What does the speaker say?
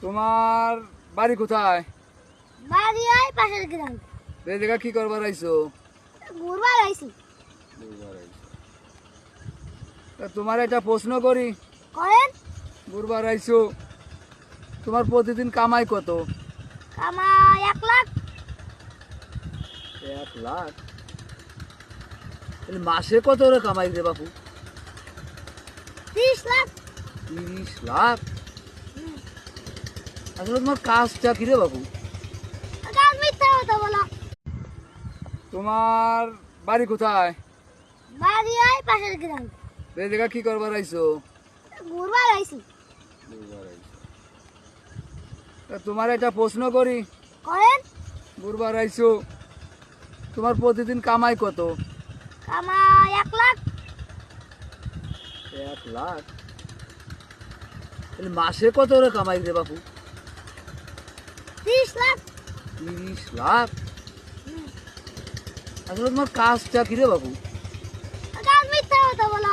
তোমার বাড়ি কোথায়? বাড়ি আই পাশের গ্রাম। এই জায়গা কি করবার আইছো? ঘুরবার আইছি। তা তোমার একটা প্রশ্ন করি। করেন? ঘুরবার আইছো, তোমার প্রতিদিন কামাই কত? কামাই 1 লাখ। 1 লাখ? তাহলে মাসে কত করে কামাই রে বাপু? 30 লাখ। 30 লাখ? আসলে তোমার কাজটা কি রে বাপু? কাজ মিথ্যা কথা বলো। তোমার বাড়ি কোথায়? বাড়ি আই পাশের গ্রাম। এই জায়গা কি করবার আইছো? ঘুরবার আইছি। তা তোমার একটা প্রশ্ন করি। করেন? ঘুরবার আইছো, তোমার প্রতিদিন কামাই কত? কামাই 1 লাখ। 1 লাখ? তাহলে মাসে কত করে কামাই রে বাপু? 30 লাখ। 30 লাখ? আসলে তোমার কাজটা কি রে বাপু? কাজ মিথ্যা কথা বলো।